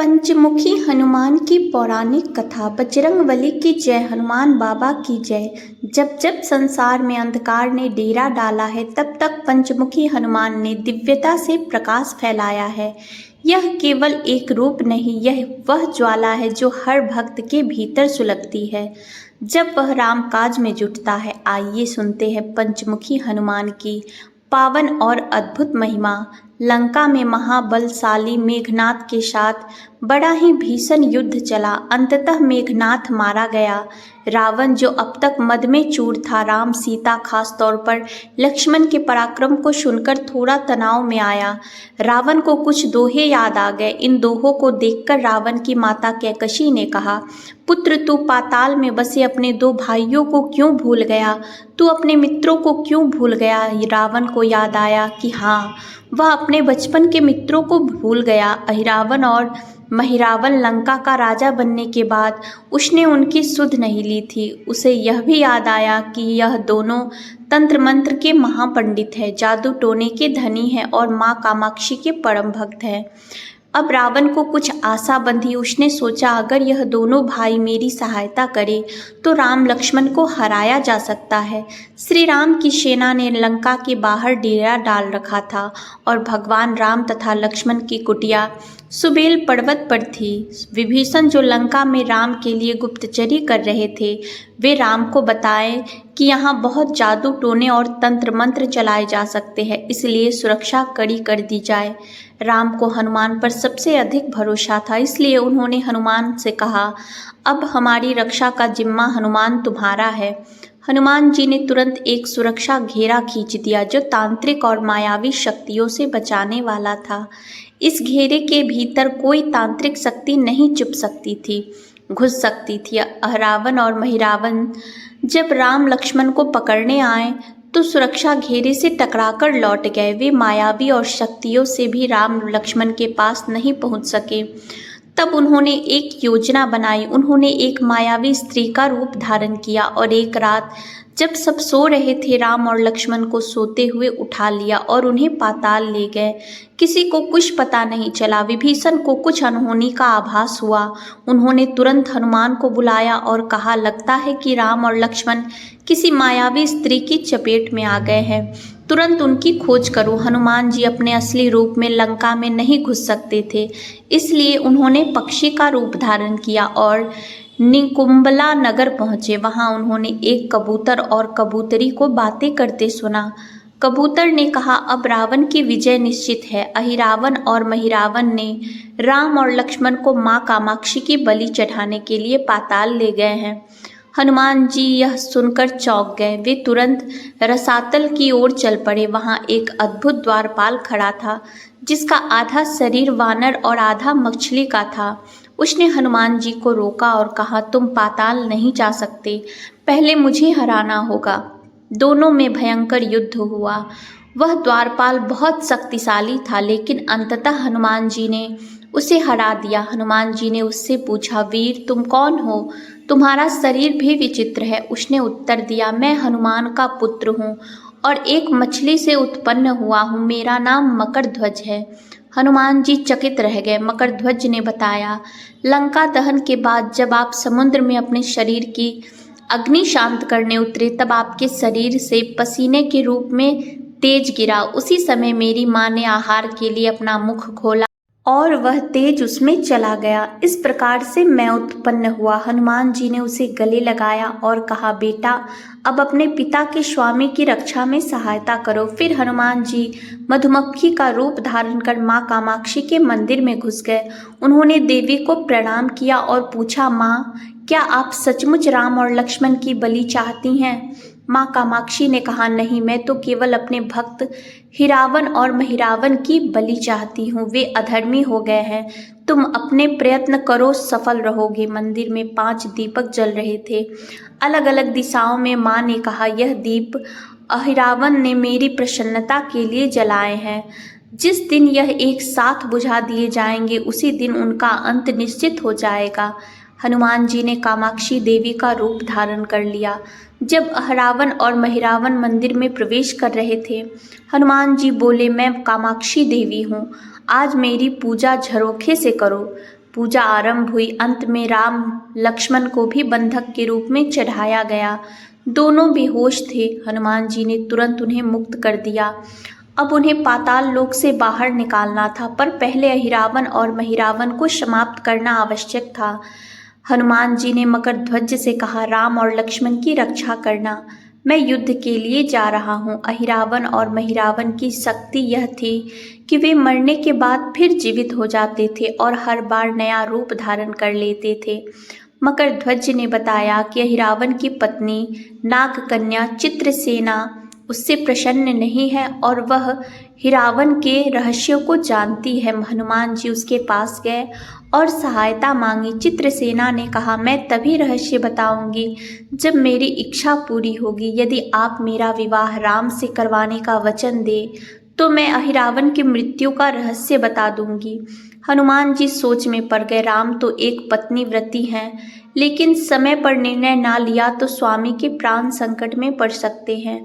पंचमुखी हनुमान की पौराणिक कथा। बजरंगबली की जय, हनुमान बाबा की जय। जब जब संसार में अंधकार ने डेरा डाला है, तब तक पंचमुखी हनुमान ने दिव्यता से प्रकाश फैलाया है। यह केवल एक रूप नहीं, यह वह ज्वाला है जो हर भक्त के भीतर सुलगती है जब वह राम काज में जुटता है। आइए सुनते हैं पंचमुखी हनुमान की पावन और अद्भुत महिमा। लंका में महाबलशाली मेघनाथ के साथ बड़ा ही भीषण युद्ध चला। अंततः मेघनाथ मारा गया। रावण, जो अब तक मद में चूर था, राम, सीता, खास तौर पर लक्ष्मण के पराक्रम को सुनकर थोड़ा तनाव में आया। रावण को कुछ दोहे याद आ गए। इन दोहों को देखकर रावण की माता कैकसी ने कहा, पुत्र, तू पाताल में बसे अपने दो भाइयों को क्यों भूल गया? तू अपने मित्रों को क्यों भूल गया? रावण को याद आया कि हाँ, वह अपने बचपन के मित्रों को भूल गया। अहिरावण और महिरावण लंका का राजा बनने के बाद उसने उनकी सुध नहीं ली थी। उसे यह भी याद आया कि यह दोनों तंत्र मंत्र के महापंडित हैं, जादू टोने के धनी हैं और माँ कामाक्षी के परम भक्त हैं। अब रावण को कुछ आशा बंधी। उसने सोचा, अगर यह दोनों भाई मेरी सहायता करें तो राम लक्ष्मण को हराया जा सकता है। श्री राम की सेना ने लंका के बाहर डेरा डाल रखा था और भगवान राम तथा लक्ष्मण की कुटिया सुबेल पर्वत पर थी। विभीषण, जो लंका में राम के लिए गुप्तचरी कर रहे थे, वे राम को बताएं कि यहाँ बहुत जादू टोने और तंत्र मंत्र चलाए जा सकते हैं, इसलिए सुरक्षा कड़ी कर दी जाए। राम को हनुमान पर सबसे अधिक भरोसा था, इसलिए उन्होंने हनुमान से कहा, अब हमारी रक्षा का जिम्मा हनुमान तुम्हारा है। हनुमान जी ने तुरंत एक सुरक्षा घेरा खींच दिया जो तांत्रिक और मायावी शक्तियों से बचाने वाला था। इस घेरे के भीतर कोई तांत्रिक शक्ति नहीं छुप सकती थी, घुस सकती थी। रावण और महिरावण जब राम लक्ष्मण को पकड़ने आए तो सुरक्षा घेरे से टकराकर लौट गए। वे मायावी और शक्तियों से भी राम लक्ष्मण के पास नहीं पहुंच सके। तब उन्होंने एक योजना बनाई। उन्होंने एक मायावी स्त्री का रूप धारण किया और एक रात जब सब सो रहे थे, राम और लक्ष्मण को सोते हुए उठा लिया और उन्हें पाताल ले गए। किसी को कुछ पता नहीं चला। विभीषण को कुछ अनहोनी का आभास हुआ। उन्होंने तुरंत हनुमान को बुलाया और कहा, लगता है कि राम और लक्ष्मण किसी मायावी स्त्री की चपेट में आ गए हैं, तुरंत उनकी खोज करो। हनुमान जी अपने असली रूप में लंका में नहीं घुस सकते थे, इसलिए उन्होंने पक्षी का रूप धारण किया और निकुंभला नगर पहुंचे। वहां उन्होंने एक कबूतर और कबूतरी को बातें करते सुना। कबूतर ने कहा, अब रावण की विजय निश्चित है। अहिरावण और महिरावण ने राम और लक्ष्मण को माँ कामाक्षी की बलि चढ़ाने के लिए पाताल ले गए हैं। हनुमान जी यह सुनकर चौंक गए। वे तुरंत रसातल की ओर चल पड़े। वहां एक अद्भुत द्वारपाल खड़ा था, जिसका आधा शरीर वानर और आधा मछली का था। उसने हनुमान जी को रोका और कहा, तुम पाताल नहीं जा सकते, पहले मुझे हराना होगा। दोनों में भयंकर युद्ध हुआ। वह द्वारपाल बहुत शक्तिशाली था, लेकिन अंततः हनुमान जी ने उसे हरा दिया। हनुमान जी ने उससे पूछा, वीर, तुम कौन हो? तुम्हारा शरीर भी विचित्र है। उसने उत्तर दिया, मैं हनुमान का पुत्र हूँ और एक मछली से उत्पन्न हुआ हूँ। मेरा नाम मकरध्वज है। हनुमान जी चकित रह गए। मकरध्वज ने बताया, लंका दहन के बाद जब आप समुद्र में अपने शरीर की अग्नि शांत करने उतरे, तब आपके शरीर से पसीने के रूप में तेज गिरा। उसी समय मेरी माँ ने आहार के लिए अपना मुख खोला और वह तेज उसमें चला गया। इस प्रकार से मैं उत्पन्न हुआ। हनुमान जी ने उसे गले लगाया और कहा, बेटा, अब अपने पिता के स्वामी की रक्षा में सहायता करो। फिर हनुमान जी मधुमक्खी का रूप धारण कर माँ कामाक्षी के मंदिर में घुस गए। उन्होंने देवी को प्रणाम किया और पूछा, माँ, क्या आप सचमुच राम और लक्ष्मण की बलि चाहती हैं? माँ कामाक्षी ने कहा, नहीं, मैं तो केवल अपने भक्त हिरावन और महिरावन की बलि चाहती हूँ। वे अधर्मी हो गए हैं। तुम अपने प्रयत्न करो, सफल रहोगे। मंदिर में 5 दीपक जल रहे थे, अलग अलग दिशाओं में। माँ ने कहा, यह दीप अहिरावन ने मेरी प्रसन्नता के लिए जलाए हैं। जिस दिन यह एक साथ बुझा दिए जाएंगे, उसी दिन उनका अंत निश्चित हो जाएगा। हनुमान जी ने कामाक्षी देवी का रूप धारण कर लिया। जब अहिरावन और महिरावन मंदिर में प्रवेश कर रहे थे, हनुमान जी बोले, मैं कामाक्षी देवी हूँ, आज मेरी पूजा झरोखे से करो। पूजा आरंभ हुई। अंत में राम लक्ष्मण को भी बंधक के रूप में चढ़ाया गया। दोनों बेहोश थे। हनुमान जी ने तुरंत उन्हें मुक्त कर दिया। अब उन्हें पाताल लोक से बाहर निकालना था, पर पहले अहिरावण और महिरावण को समाप्त करना आवश्यक था। हनुमान जी ने मकरध्वज से कहा, राम और लक्ष्मण की रक्षा करना, मैं युद्ध के लिए जा रहा हूँ। अहिरावण और महिरावण की शक्ति यह थी कि वे मरने के बाद फिर जीवित हो जाते थे और हर बार नया रूप धारण कर लेते थे। मकरध्वज ने बताया कि अहिरावण की पत्नी नागकन्या चित्रसेना उससे प्रसन्न नहीं है और वह हिरावन के रहस्यों को जानती है। हनुमान जी उसके पास गए और सहायता मांगी। चित्रसेना ने कहा, मैं तभी रहस्य बताऊंगी जब मेरी इच्छा पूरी होगी। यदि आप मेरा विवाह राम से करवाने का वचन दे तो मैं अहिरावण की मृत्यु का रहस्य बता दूंगी। हनुमान जी सोच में पड़ गए। राम तो एक पत्नीव्रती हैं, लेकिन समय पर निर्णय ना लिया तो स्वामी के प्राण संकट में पड़ सकते हैं।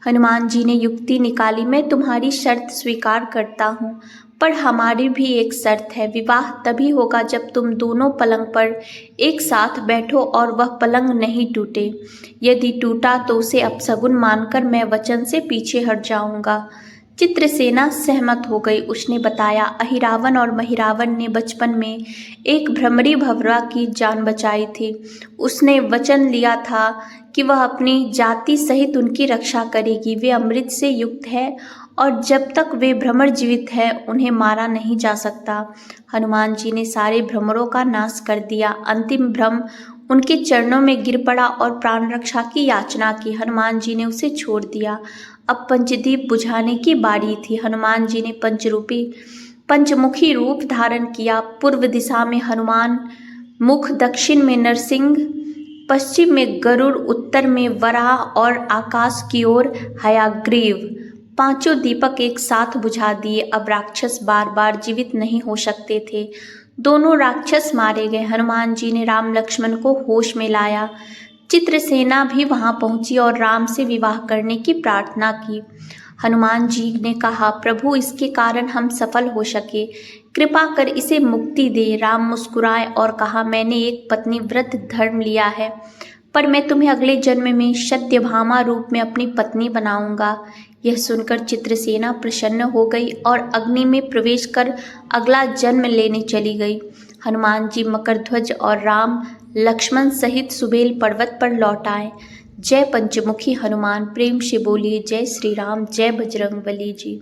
हनुमान जी ने युक्ति निकाली, मैं तुम्हारी शर्त स्वीकार करता हूँ, पर हमारी भी एक शर्त है। विवाह तभी होगा जब तुम दोनों पलंग पर एक साथ बैठो और वह पलंग नहीं टूटे। यदि टूटा तो उसे अपशगुन मानकर मैं वचन से पीछे हट जाऊंगा। चित्रसेना सहमत हो गई। उसने बताया, अहिरावण और महिरावण ने बचपन में एक भ्रमरी भंवरा की जान बचाई थी। उसने वचन लिया था कि वह अपनी जाति सहित उनकी रक्षा करेगी। वे अमृत से युक्त है और जब तक वे भ्रमर जीवित है उन्हें मारा नहीं जा सकता। हनुमान जी ने सारे भ्रमरों का नाश कर दिया। अंतिम भ्रम उनके चरणों में गिर पड़ा और प्राण रक्षा की याचना की। हनुमान जी ने उसे छोड़ दिया। अब पंचदीप बुझाने की बारी थी। हनुमान जी ने पंचमुखी रूप धारण किया। पूर्व दिशा में हनुमान मुख, दक्षिण में नरसिंह, पश्चिम में गरुड़, उत्तर में वराह और आकाश की ओर हयग्रीव। पांचों दीपक एक साथ बुझा दिए। अब राक्षस बार बार जीवित नहीं हो सकते थे। दोनों राक्षस मारे गए। हनुमान जी ने राम लक्ष्मण को होश में लाया। चित्रसेना भी वहां पहुंची और राम से विवाह करने की प्रार्थना की। हनुमान जी ने कहा, प्रभु, इसके कारण हम सफल हो सके, कृपा कर इसे मुक्ति दे। राम मुस्कुराए और कहा, मैंने एक पत्नीव्रत धर्म लिया है, पर मैं तुम्हें अगले जन्म में सत्यभामा रूप में अपनी पत्नी बनाऊंगा। यह सुनकर चित्रसेना प्रसन्न हो गई और अग्नि में प्रवेश कर अगला जन्म लेने चली गई। हनुमान जी मकरध्वज और राम लक्ष्मण सहित सुबेल पर्वत पर लौट आए। जय पंचमुखी हनुमान। प्रेम से बोलिए जय श्री राम, जय बजरंगबली जी।